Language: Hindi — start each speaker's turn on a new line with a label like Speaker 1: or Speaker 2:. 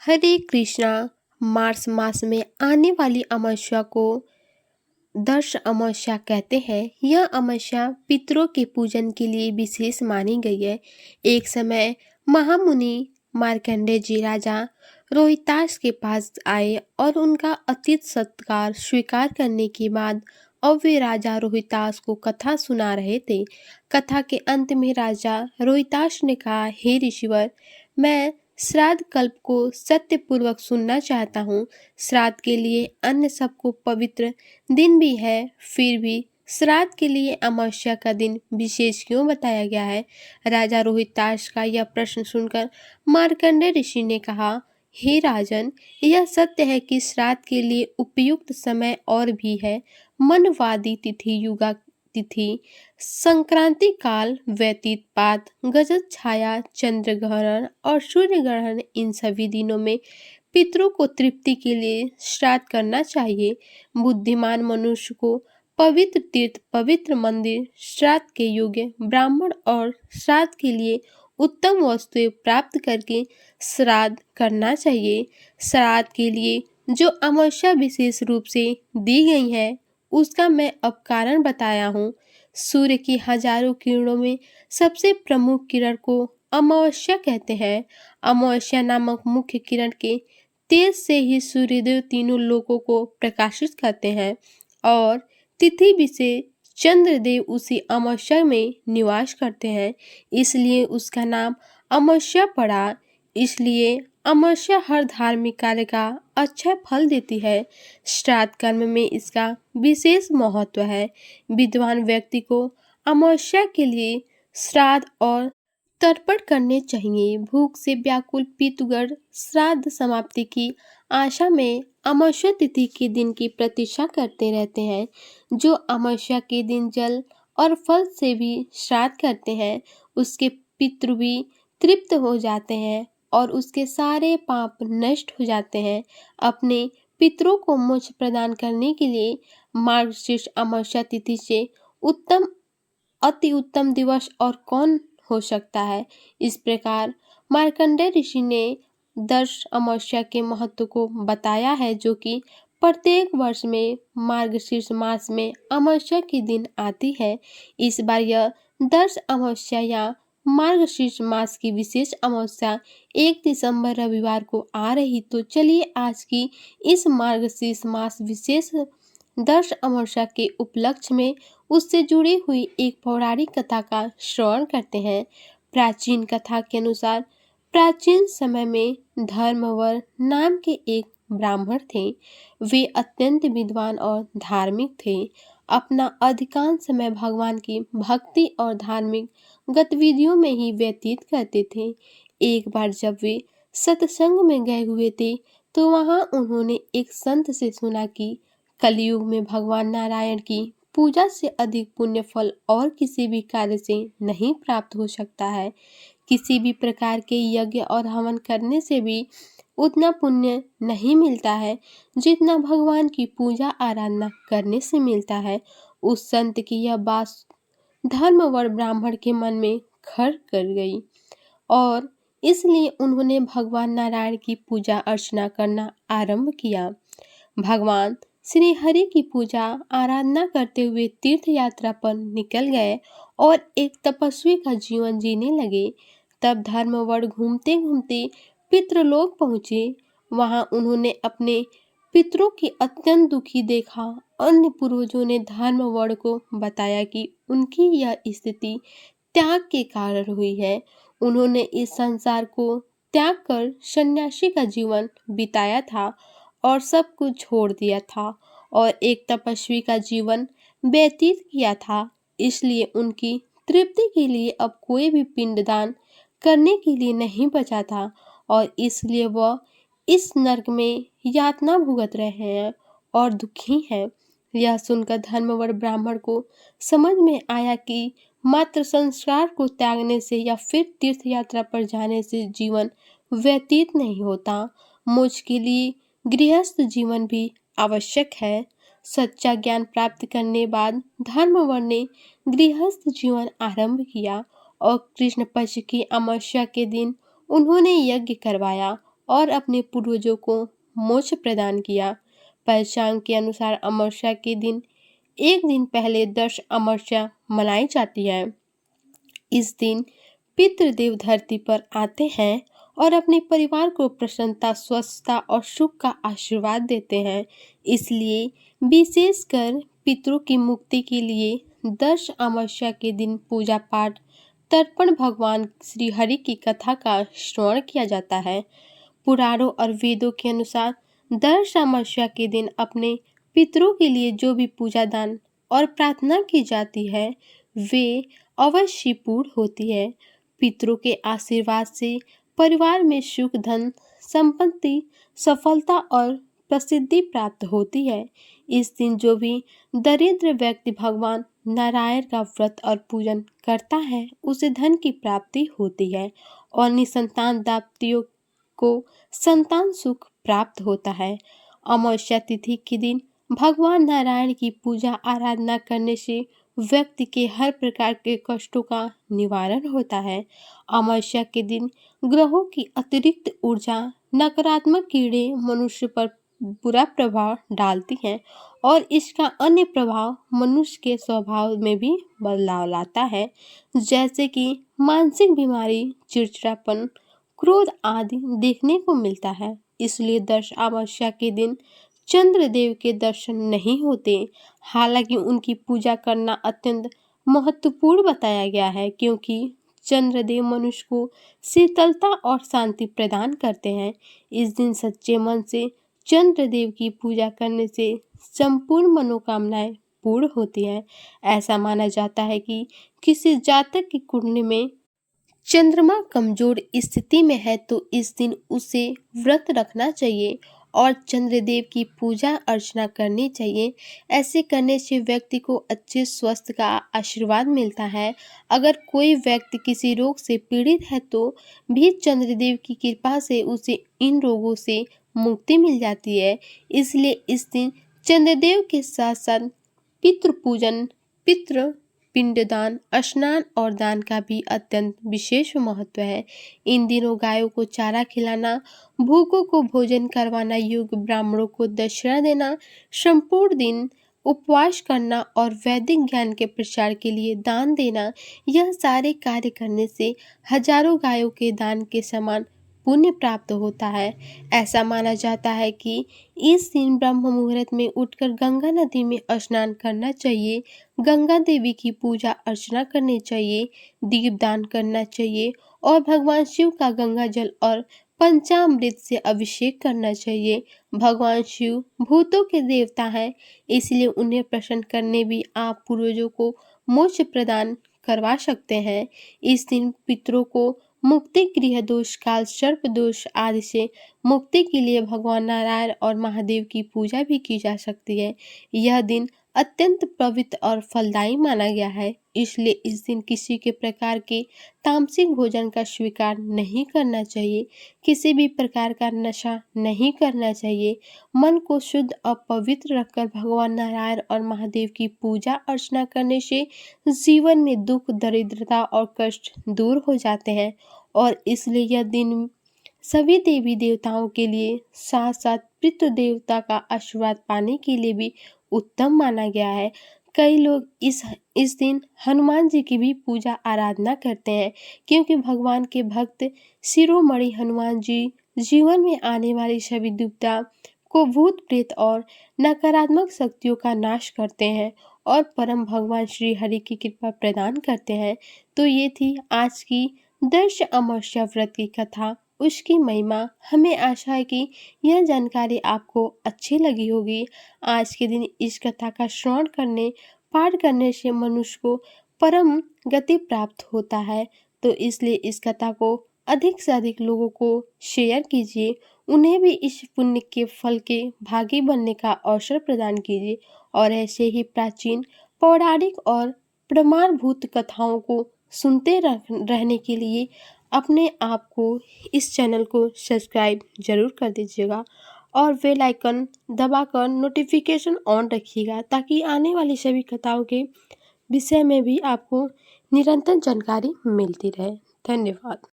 Speaker 1: हरे कृष्णा। मार्च मास में आने वाली अमावस्या को दर्श अमावस्या कहते हैं। यह अमावस्या पितरों के पूजन के लिए विशेष मानी गई है। एक समय महामुनि मार्कंडेय जी राजा रोहितास के पास आए और उनका अतिथि सत्कार स्वीकार करने के बाद अब वे राजा रोहितास को कथा सुना रहे थे। कथा के अंत में राजा रोहितास ने कहा, हे ऋषिवर, मैं श्राद्ध कल्प को सत्यपूर्वक सुनना चाहता हूँ। श्राद्ध के लिए अन्य सबको पवित्र दिन भी है, फिर भी श्राद्ध के लिए अमावस्या का दिन विशेष क्यों बताया गया है? राजा रोहितास का यह प्रश्न सुनकर मार्कंडेय ऋषि ने कहा, हे राजन, यह सत्य है कि श्राद्ध के लिए उपयुक्त समय और भी है। मनवादी तिथि, युगा तिथि, संक्रांति काल, व्यतीत पात, गजत छाया, चंद्र ग्रहण और सूर्य ग्रहण, इन सभी दिनों में पितरों को तृप्ति के लिए श्राद्ध करना चाहिए। बुद्धिमान मनुष्य को पवित्र तीर्थ, पवित्र मंदिर, श्राद्ध के योग्य ब्राह्मण और श्राद्ध के लिए उत्तम वस्तुएं प्राप्त करके श्राद्ध करना चाहिए। श्राद्ध के लिए जो अमावस्या विशेष रूप से दी गई है उसका मैं अब कारण बताया हूँ। सूर्य की हजारों किरणों में सबसे प्रमुख किरण को अमावस्या कहते हैं। अमावस्या नामक मुख्य किरण के तेज से ही सूर्यदेव तीनों लोकों को प्रकाशित करते हैं और तिथि विशेष चंद्रदेव उसी अमावस्या में निवास करते हैं, इसलिए उसका नाम अमावस्या पड़ा। इसलिए अमावस्या हर धार्मिक कार्य का अच्छा फल देती है। श्राद्ध कर्म में इसका विशेष महत्व है। विद्वान व्यक्ति को अमावस्या के लिए श्राद्ध और तर्पण करने चाहिए। भूख से व्याकुल पितृगण श्राद्ध समाप्ति की आशा में अमावस्या तिथि के दिन की प्रतीक्षा करते रहते हैं। जो अमावस्या के दिन जल और फल से भी श्राद्ध करते हैं उसके पितृ भी तृप्त हो जाते हैं और उसके सारे पाप नष्ट हो जाते हैं। अपने पितरों को मोक्ष प्रदान करने के लिए मार्गशीर्ष अमावस्या तिथि से उत्तम, अति उत्तम दिवस और कौन हो सकता है। इस प्रकार मार्कंडेय ऋषि ने दर्श अमावस्या के महत्व को बताया है, जो कि प्रत्येक वर्ष में मार्गशीर्ष मास में अमावस्या के दिन आती है। इस बार यह दर्श अमावस्या या मार्गशीर्ष मास की विशेष अमावस्या 1 दिसंबर रविवार को आ रही। तो चलिए आज की इस मार्गशीर्ष मास विशेष दर्श अमावस्या के उपलक्ष्य में उससे जुड़ी हुई एक पौराणिक कथा का श्रवण करते हैं। प्राचीन कथा के अनुसार प्राचीन समय में धर्मवर नाम के एक ब्राह्मण थे। वे अत्यंत विद्वान और धार्मिक थे। अपना अधिकांश समय भगवान की भक्ति और धार्मिक गतिविधियों में ही व्यतीत करते थे। एक बार जब वे सत्संग में गए हुए थे तो वहां उन्होंने एक संत से सुना कि कलयुग में भगवान नारायण की पूजा से अधिक पुण्य फल और किसी भी कार्य से नहीं प्राप्त हो सकता है। किसी भी प्रकार के यज्ञ और हवन करने से भी उतना पुण्य नहीं मिलता है जितना भगवान की पूजा आराधना करने से मिलता है। उस संत की यह बात धर्मवर ब्राह्मण के मन में घर कर गई और इसलिए उन्होंने भगवान नारायण की पूजा अर्चना करना आरंभ किया। भगवान श्री हरि की पूजा आराधना करते हुए तीर्थ यात्रा पर निकल गए और एक तपस्वी का जीवन जीने लगे। तब धर्मवर घूमते घूमते पितृलोक पहुँचे। वहां उन्होंने अपने पितरों की अत्यंत दुखी देखा। अन्य पूर्वजों ने धर्मवर को बताया कि उनकी यह स्थिति त्याग के कारण हुई है। उन्होंने इस संसार को त्याग कर सन्यासी का जीवन बिताया था और सब कुछ छोड़ दिया था और एक तपस्वी का जीवन व्यतीत किया था। इसलिए उनकी तृप्ति के लिए अब कोई भी पिंडदान करने के लिए नहीं बचा था और इसलिए वह इस नरक में यातना भुगत रहे हैं और दुखी हैं। यह सुनकर धर्मवर ब्राह्मण को समझ में आया कि मात्र संस्कार को त्यागने से या फिर तीर्थ यात्रा पर जाने से जीवन व्यतीत नहीं होता। मोक्ष के लिए गृहस्थ जीवन भी आवश्यक है। सच्चा ज्ञान प्राप्त करने बाद धर्मवर ने गृहस्थ जीवन आरंभ किया और कृष्ण पक्ष की अमावस्या के दिन उन्होंने यज्ञ करवाया और अपने पूर्वजों को मोक्ष प्रदान किया। पंचांग के अनुसार अमावस्या के दिन एक दिन पहले दर्श अमावस्या मनाई जाती है। इस दिन पितृदेव धरती पर आते हैं और अपने परिवार को प्रसन्नता, स्वस्थता और सुख का आशीर्वाद देते हैं। इसलिए विशेषकर पितरों की मुक्ति के लिए दर्श अमावस्या के दिन पूजा पाठ, तर्पण, भगवान श्री हरि की कथा का श्रवण किया जाता है। पुराणों और वेदों के अनुसार दर्श अमावस्या के दिन अपने पितरों के लिए जो भी पूजा, दान और प्रार्थना की जाती है वे अवश्य पूर्ण होती है। पितरों के आशीर्वाद से परिवार में सुख, धन, संपत्ति, सफलता और प्रसिद्धि प्राप्त होती है। इस दिन जो भी दरिद्र व्यक्ति भगवान नारायण का व्रत और पूजन करता है उसे धन की प्राप्ति होती है और निसंतान दंपतियों को संतान सुख प्राप्त होता है। अमावस्या तिथि के दिन भगवान नारायण की पूजा आराधना करने से व्यक्ति के हर प्रकार के कष्टों का निवारण होता है। अमावस्या के दिन ग्रहों की अतिरिक्त ऊर्जा, नकारात्मक कीड़े मनुष्य पर बुरा प्रभाव डालती हैं और इसका अन्य प्रभाव मनुष्य के स्वभाव में भी बदलाव लाता है, जैसे कि मानसिक बीमारी, चिड़चिड़ापन, क्रोध आदि देखने को मिलता है। इसलिए दर्श अमावस्या के दिन चंद्रदेव के दर्शन नहीं होते। हालांकि उनकी पूजा करना अत्यंत महत्वपूर्ण बताया गया है, क्योंकि चंद्रदेव मनुष्य को शीतलता और शांति प्रदान करते हैं। इस दिन सच्चे मन से चंद्रदेव की पूजा करने से संपूर्ण मनोकामनाएं पूर्ण होती हैं। ऐसा माना जाता है कि किसी जातक की कुंडली में चंद्रमा कमजोर स्थिति में है तो इस दिन उसे व्रत रखना चाहिए और चंद्रदेव की पूजा अर्चना करनी चाहिए। ऐसे करने से व्यक्ति को अच्छे स्वास्थ्य का आशीर्वाद मिलता है। अगर कोई व्यक्ति किसी रोग से पीड़ित है तो भी चंद्रदेव की कृपा से उसे इन रोगों से मुक्ति मिल जाती है। इसलिए इस दिन चंद्रदेव के साथ साथ पितृ पूजन, पितृ पिंडदान, स्नान और दान का भी अत्यंत विशेष महत्व है। इन दिनों गायों को चारा खिलाना, भूखों को भोजन करवाना, योग्य ब्राह्मणों को दक्षिणा देना, संपूर्ण दिन उपवास करना और वैदिक ज्ञान के प्रचार के लिए दान देना, यह सारे कार्य करने से हजारों गायों के दान के समान पुण्य प्राप्त होता है। ऐसा माना जाता है कि इस दिन ब्रह्म मुहूर्त में उठकर गंगा नदी में स्नान करना चाहिए, गंगा देवी की पूजा अर्चना करनी चाहिए, दीपदान करना चाहिए और भगवान शिव का गंगा जल और पंचामृत से अभिषेक करना चाहिए। भगवान शिव भूतों के देवता हैं, इसलिए उन्हें प्रसन्न करने भी आप पूर्वजों को मोक्ष प्रदान करवा सकते हैं। इस दिन पितरों को मुक्ति, गृह दोष, काल सर्प दोष आदि से मुक्ति के लिए भगवान नारायण और महादेव की पूजा भी की जा सकती है। यह दिन अत्यंत पवित्र और फलदायी माना गया है, इसलिए इस दिन किसी के प्रकार के तामसिक भोजन का स्वीकार नहीं करना चाहिए, किसी भी प्रकार का नशा नहीं करना चाहिए। मन को शुद्ध और पवित्र रखकर भगवान नारायण और महादेव की पूजा अर्चना करने से जीवन में दुख, दरिद्रता और कष्ट दूर हो जाते हैं और इसलिए यह दिन सभी देवी देवताओं के लिए साथ साथ पितृ देवता का आशीर्वाद पाने के लिए भी उत्तम माना गया है। कई लोग इस दिन हनुमान जी की भी पूजा आराधना करते हैं, क्योंकि भगवान के भक्त शिरोमणि हनुमान जी जीवन में आने वाली सभी दुविधा को, भूत प्रेत और नकारात्मक शक्तियों का नाश करते हैं और परम भगवान श्री हरि की कृपा प्रदान करते हैं। तो ये थी आज की दर्श अमावस्या व्रत की कथा, उसकी महिमा। हमें आशा है कि यह जानकारी आपको अच्छी लगी होगी। आज के दिन इस कथा का श्रवण करने, पाठ करने से मनुष्य को परम गति प्राप्त होता है, तो इसलिए इस कथा को अधिक से अधिक लोगों को शेयर कीजिए, उन्हें भी इस पुण्य के फल के भागी बनने का अवसर प्रदान कीजिए और ऐसे ही प्राचीन, पौराणिक और प्रमाणभूत कथाओं को सुनते रहने के लिए अपने आप को इस चैनल को सब्सक्राइब जरूर कर दीजिएगा और बेल आइकन दबाकर नोटिफिकेशन ऑन रखिएगा, ताकि आने वाली सभी कथाओं के विषय में भी आपको निरंतर जानकारी मिलती रहे। धन्यवाद।